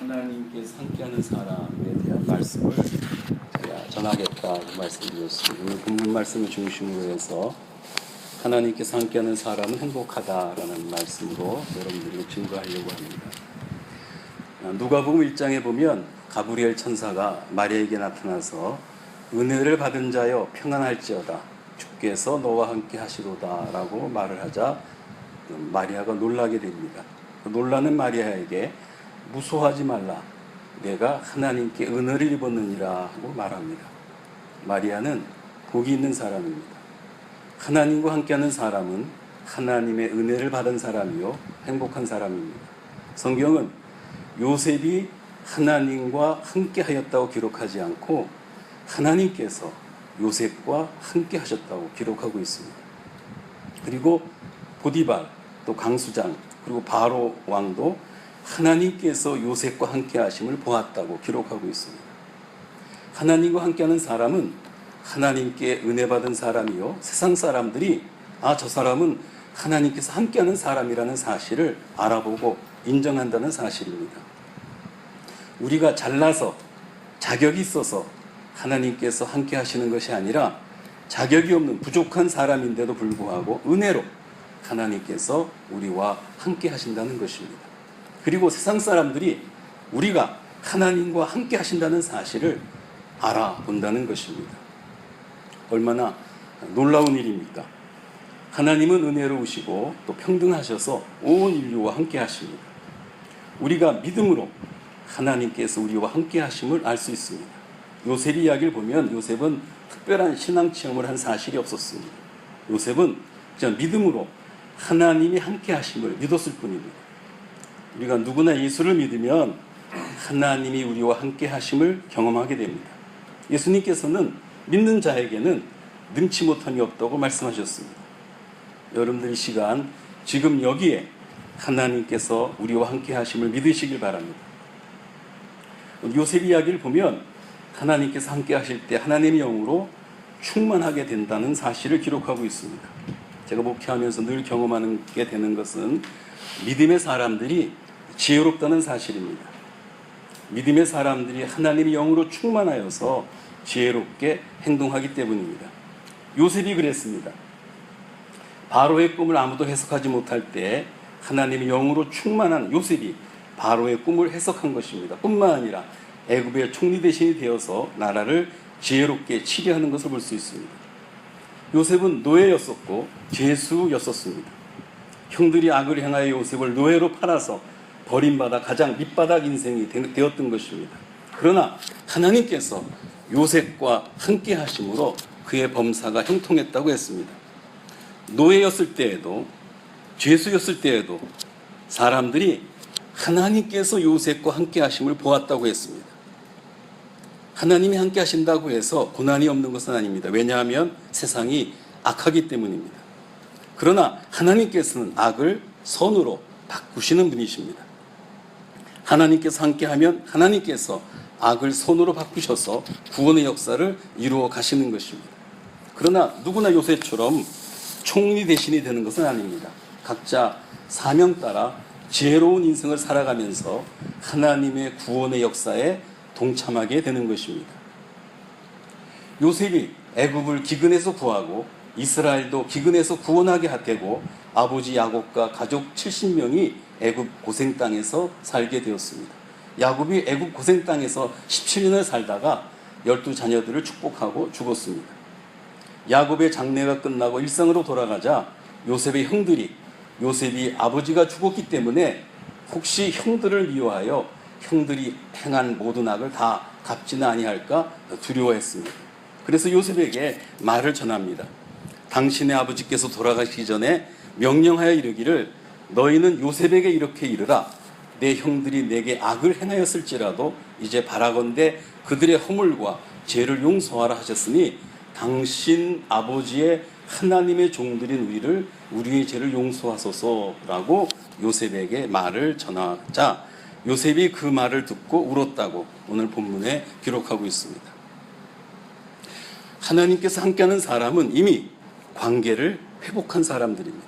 하나님께서 함께하는 사람에 대한 말씀을 제가 전하겠다고 말씀드렸습니다. 오늘 본문 말씀을 중심으로 해서 하나님께서 함께하는 사람은 행복하다라는 말씀으로 여러분들에게 증거하려고 합니다. 누가복음 1장에 보면 가브리엘 천사가 마리아에게 나타나서 은혜를 받은 자여 평안할지어다 주께서 너와 함께 하시로다 라고 말을 하자 마리아가 놀라게 됩니다. 놀라는 마리아에게 무소하지 말라 내가 하나님께 은혜를 입었느니라 하고 말합니다. 마리아는 복이 있는 사람입니다. 하나님과 함께하는 사람은 하나님의 은혜를 받은 사람이요 행복한 사람입니다. 성경은 요셉이 하나님과 함께하였다고 기록하지 않고 하나님께서 요셉과 함께 하셨다고 기록하고 있습니다. 그리고 보디발, 또 강수장, 그리고 바로 왕도 하나님께서 요셉과 함께 하심을 보았다고 기록하고 있습니다. 하나님과 함께하는 사람은 하나님께 은혜 받은 사람이요 세상 사람들이 저 사람은 하나님께서 함께하는 사람이라는 사실을 알아보고 인정한다는 사실입니다. 우리가 잘나서 자격이 있어서 하나님께서 함께 하시는 것이 아니라 자격이 없는 부족한 사람인데도 불구하고 은혜로 하나님께서 우리와 함께 하신다는 것입니다. 그리고 세상 사람들이 우리가 하나님과 함께 하신다는 사실을 알아본다는 것입니다. 얼마나 놀라운 일입니까? 하나님은 은혜로우시고 또 평등하셔서 온 인류와 함께 하십니다. 우리가 믿음으로 하나님께서 우리와 함께 하심을 알 수 있습니다. 요셉 이야기를 보면 요셉은 특별한 신앙 체험을 한 사실이 없었습니다. 요셉은 그냥 믿음으로 하나님이 함께 하심을 믿었을 뿐입니다. 우리가 누구나 예수를 믿으면 하나님이 우리와 함께 하심을 경험하게 됩니다. 예수님께서는 믿는 자에게는 능치 못함이 없다고 말씀하셨습니다. 여러분들 이 시간 지금 여기에 하나님께서 우리와 함께 하심을 믿으시길 바랍니다. 요셉 이야기를 보면 하나님께서 함께 하실 때 하나님의 영으로 충만하게 된다는 사실을 기록하고 있습니다. 제가 목회하면서 늘 경험하게 되는 것은 믿음의 사람들이 지혜롭다는 사실입니다. 믿음의 사람들이 하나님의 영으로 충만하여서 지혜롭게 행동하기 때문입니다. 요셉이 그랬습니다. 바로의 꿈을 아무도 해석하지 못할 때 하나님의 영으로 충만한 요셉이 바로의 꿈을 해석한 것입니다. 뿐만 아니라 애굽의 총리 대신이 되어서 나라를 지혜롭게 치리하는 것을 볼 수 있습니다. 요셉은 노예였었고 죄수였었습니다. 형들이 악을 행하여 요셉을 노예로 팔아서 버림받아 가장 밑바닥 인생이 되었던 것입니다. 그러나 하나님께서 요셉과 함께 하심으로 그의 범사가 형통했다고 했습니다. 노예였을 때에도 죄수였을 때에도 사람들이 하나님께서 요셉과 함께 하심을 보았다고 했습니다. 하나님이 함께 하신다고 해서 고난이 없는 것은 아닙니다. 왜냐하면 세상이 악하기 때문입니다. 그러나 하나님께서는 악을 선으로 바꾸시는 분이십니다. 하나님께서 함께하면 하나님께서 악을 선으로 바꾸셔서 구원의 역사를 이루어 가시는 것입니다. 그러나 누구나 요셉처럼 총리 대신이 되는 것은 아닙니다. 각자 사명 따라 지혜로운 인생을 살아가면서 하나님의 구원의 역사에 동참하게 되는 것입니다. 요셉이 애굽을 기근에서 구하고 이스라엘도 기근에서 구원하게 되고 아버지 야곱과 가족 70명이 애굽 고생 땅에서 살게 되었습니다. 야곱이 애굽 고생 땅에서 17년을 살다가 12자녀들을 축복하고 죽었습니다. 야곱의 장례가 끝나고 일상으로 돌아가자 요셉의 형들이 요셉이 아버지가 죽었기 때문에 혹시 형들을 미워하여 형들이 행한 모든 악을 다 갚지는 아니할까 두려워했습니다. 그래서 요셉에게 말을 전합니다. 당신의 아버지께서 돌아가시기 전에 명령하여 이르기를 너희는 요셉에게 이렇게 이르라. 내 형들이 내게 악을 행하였을지라도 이제 바라건대 그들의 허물과 죄를 용서하라 하셨으니 당신 아버지의 하나님의 종들인 우리의 죄를 용서하소서라고 요셉에게 말을 전하자 요셉이 그 말을 듣고 울었다고 오늘 본문에 기록하고 있습니다. 하나님께서 함께하는 사람은 이미 관계를 회복한 사람들입니다.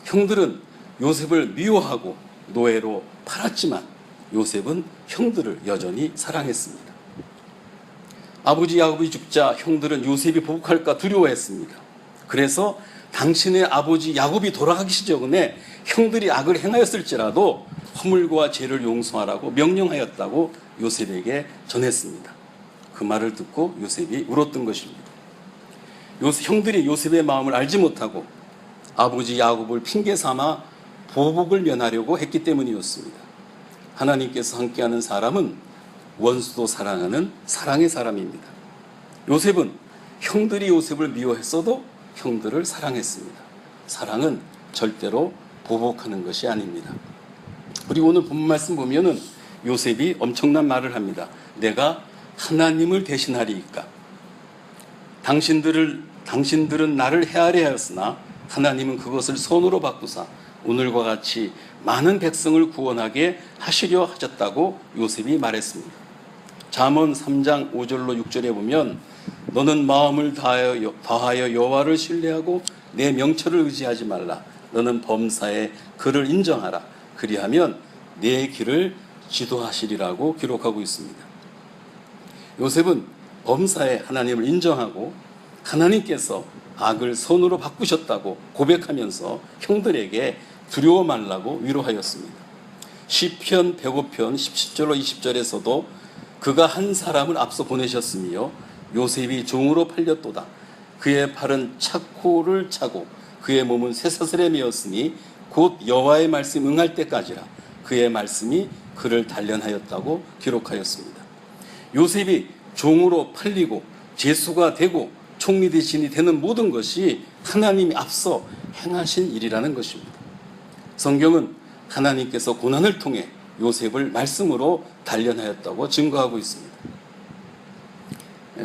형들은 요셉을 미워하고 노예로 팔았지만 요셉은 형들을 여전히 사랑했습니다. 아버지 야곱이 죽자 형들은 요셉이 보복할까 두려워했습니다. 그래서 당신의 아버지 야곱이 돌아가기 전에 형들이 악을 행하였을지라도 허물과 죄를 용서하라고 명령하였다고 요셉에게 전했습니다. 그 말을 듣고 요셉이 울었던 것입니다. 형들이 요셉의 마음을 알지 못하고 아버지 야곱을 핑계 삼아 보복을 면하려고 했기 때문이었습니다. 하나님께서 함께하는 사람은 원수도 사랑하는 사랑의 사람입니다. 요셉은 형들이 요셉을 미워했어도 형들을 사랑했습니다. 사랑은 절대로 보복하는 것이 아닙니다. 그리고 오늘 본 말씀 보면은 요셉이 엄청난 말을 합니다. 내가 하나님을 대신하리이까. 당신들은 나를 헤아려 하였으나 하나님은 그것을 선으로 바꾸사 오늘과 같이 많은 백성을 구원하게 하시려 하셨다고 요셉이 말했습니다. 잠언 3장 5절로 6절에 보면 너는 마음을 다하여 여호와를 신뢰하고 내 명철을 의지하지 말라. 너는 범사에 그를 인정하라. 그리하면 내 길을 지도하시리라고 기록하고 있습니다. 요셉은 범사에 하나님을 인정하고 하나님께서 악을 선으로 바꾸셨다고 고백하면서 형들에게 두려워 말라고 위로하였습니다. 시편 105편 17절로 20절에서도 그가 한 사람을 앞서 보내셨으며 요셉이 종으로 팔렸도다. 그의 팔은 차코를 차고 그의 몸은 쇠사슬에 매었으니 곧 여호와의 말씀 응할 때까지라. 그의 말씀이 그를 단련하였다고 기록하였습니다. 요셉이 종으로 팔리고 제수가 되고 총리 대신이 되는 모든 것이 하나님이 앞서 행하신 일이라는 것입니다. 성경은 하나님께서 고난을 통해 요셉을 말씀으로 단련하였다고 증거하고 있습니다.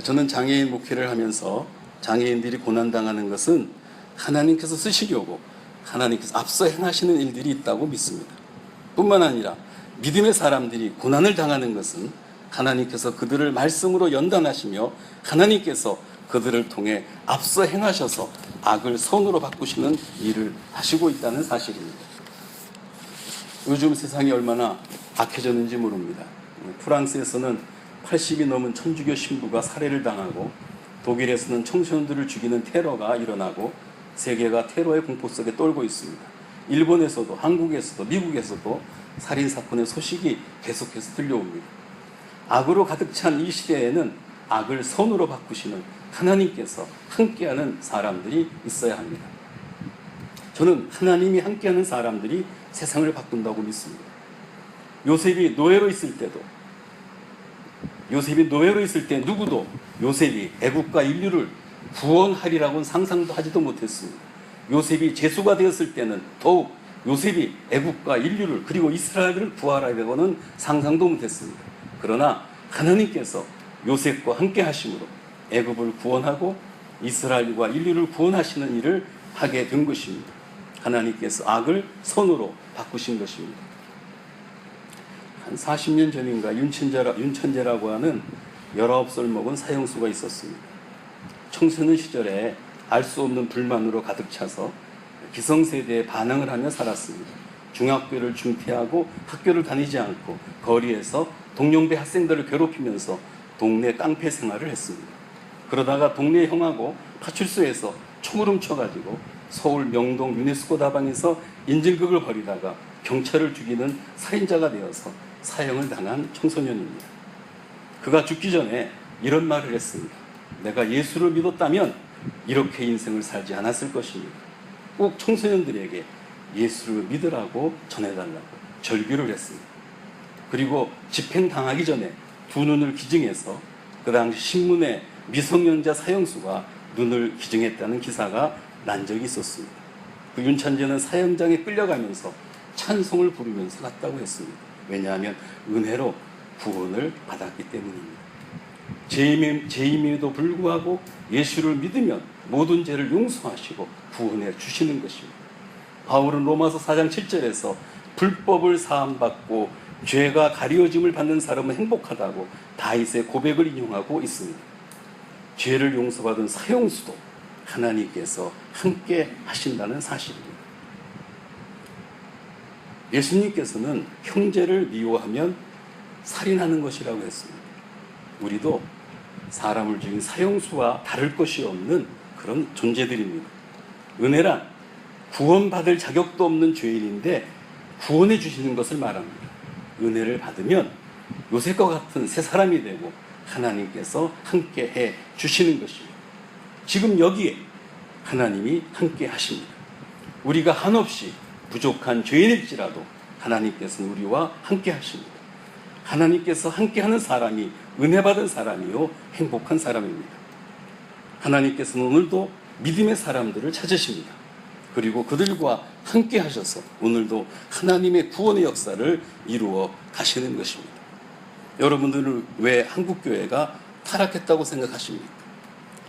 저는 장애인 목회를 하면서 장애인들이 고난당하는 것은 하나님께서 쓰시려고 하나님께서 앞서 행하시는 일들이 있다고 믿습니다. 뿐만 아니라 믿음의 사람들이 고난을 당하는 것은 하나님께서 그들을 말씀으로 연단하시며 하나님께서 그들을 통해 앞서 행하셔서 악을 선으로 바꾸시는 일을 하시고 있다는 사실입니다. 요즘 세상이 얼마나 악해졌는지 모릅니다. 프랑스에서는 80이 넘은 천주교 신부가 살해를 당하고 독일에서는 청소년들을 죽이는 테러가 일어나고 세계가 테러의 공포 속에 떨고 있습니다. 일본에서도 한국에서도 미국에서도 살인사건의 소식이 계속해서 들려옵니다. 악으로 가득 찬 이 시대에는 악을 선으로 바꾸시는 하나님께서 함께하는 사람들이 있어야 합니다. 저는 하나님이 함께하는 사람들이 세상을 바꾼다고 믿습니다. 요셉이 노예로 있을 때 누구도 요셉이 애국과 인류를 구원하리라고는 상상도 하지도 못했습니다. 요셉이 제수가 되었을 때는 더욱 요셉이 애국과 인류를 그리고 이스라엘을 구하라고는 상상도 못했습니다. 그러나 하나님께서 요셉과 함께 하심으로 애굽을 구원하고 이스라엘과 인류를 구원하시는 일을 하게 된 것입니다. 하나님께서 악을 선으로 바꾸신 것입니다. 한 40년 전인가 윤천재라고 하는 19살 먹은 사형수가 있었습니다. 청소년 시절에 알 수 없는 불만으로 가득 차서 기성세대에 반항을 하며 살았습니다. 중학교를 중퇴하고 학교를 다니지 않고 거리에서 동년배 학생들을 괴롭히면서 동네 깡패 생활을 했습니다. 그러다가 동네 형하고 파출소에서 총을 훔쳐가지고 서울 명동 유네스코 다방에서 인질극을 벌이다가 경찰을 죽이는 살인자가 되어서 사형을 당한 청소년입니다. 그가 죽기 전에 이런 말을 했습니다. 내가 예수를 믿었다면 이렇게 인생을 살지 않았을 것입니다. 꼭 청소년들에게 예수를 믿으라고 전해달라고 절규를 했습니다. 그리고 집행당하기 전에 두 눈을 기증해서 그 당시 신문에 미성년자 사형수가 눈을 기증했다는 기사가 난 적이 있었습니다. 그 윤찬재는 사형장에 끌려가면서 찬송을 부르면서 갔다고 했습니다. 왜냐하면 은혜로 구원을 받았기 때문입니다. 죄임에도 불구하고 예수를 믿으면 모든 죄를 용서하시고 구원해 주시는 것입니다. 바울은 로마서 4장 7절에서 불법을 사함받고 죄가 가리워짐을 받는 사람은 행복하다고 다윗의 고백을 인용하고 있습니다. 죄를 용서받은 사형수도 하나님께서 함께 하신다는 사실입니다. 예수님께서는 형제를 미워하면 살인하는 것이라고 했습니다. 우리도 사람을 죽인 사형수와 다를 것이 없는 그런 존재들입니다. 은혜란 구원받을 자격도 없는 죄인인데 구원해 주시는 것을 말합니다. 은혜를 받으면 요셉과 같은 새 사람이 되고 하나님께서 함께 해 주시는 것입니다. 지금 여기에 하나님이 함께 하십니다. 우리가 한없이 부족한 죄인일지라도 하나님께서는 우리와 함께 하십니다. 하나님께서 함께하는 사람이 은혜받은 사람이요 행복한 사람입니다. 하나님께서는 오늘도 믿음의 사람들을 찾으십니다. 그리고 그들과 함께 하셔서 오늘도 하나님의 구원의 역사를 이루어 가시는 것입니다. 여러분들은 왜 한국교회가 타락했다고 생각하십니까?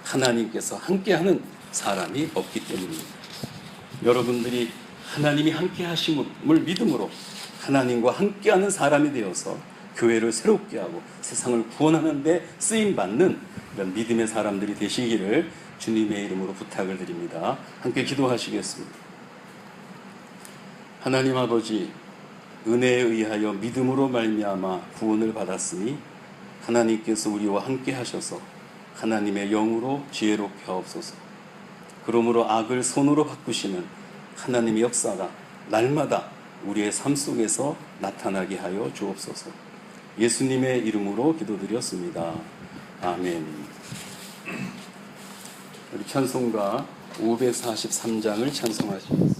하나님께서 함께하는 사람이 없기 때문입니다. 여러분들이 하나님이 함께 하심을 믿음으로 하나님과 함께하는 사람이 되어서 교회를 새롭게 하고 세상을 구원하는 데 쓰임받는 이런 믿음의 사람들이 되시기를 주님의 이름으로 부탁을 드립니다. 함께 기도하시겠습니다. 하나님 아버지, 은혜에 의하여 믿음으로 말미암아 구원을 받았으니 하나님께서 우리와 함께 하셔서 하나님의 영으로 지혜롭게 하옵소서. 그러므로 악을 선으로 바꾸시는 하나님의 역사가 날마다 우리의 삶 속에서 나타나게 하여 주옵소서. 예수님의 이름으로 기도드렸습니다. 아멘. 우리 찬송가 543장을 찬송하시겠습니다.